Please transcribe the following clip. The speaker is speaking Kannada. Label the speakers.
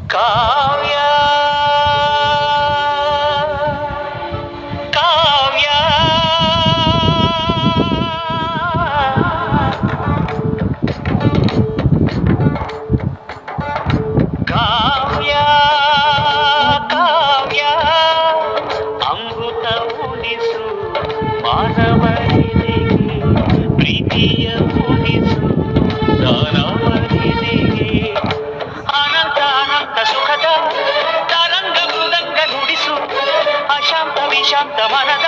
Speaker 1: ಕಾವ್ಯ ಕಾವ್ಯ ಕಾವ್ಯ ಕಾವ್ಯ ಅಮೃತ ಉಣಿಸು ಮಾನವನಿಗೆ ಪ್ರೀತಿಯ ಉಣಿಸು ದಾನವನಿಗೆ ಅನಂತ ಅನಂತ ಸುಖದ ತರಂಗ ಮೃದಂಗ ನುಡಿಸು ಅಶಾಂತ ವಿಶಾಂತ ಮನದ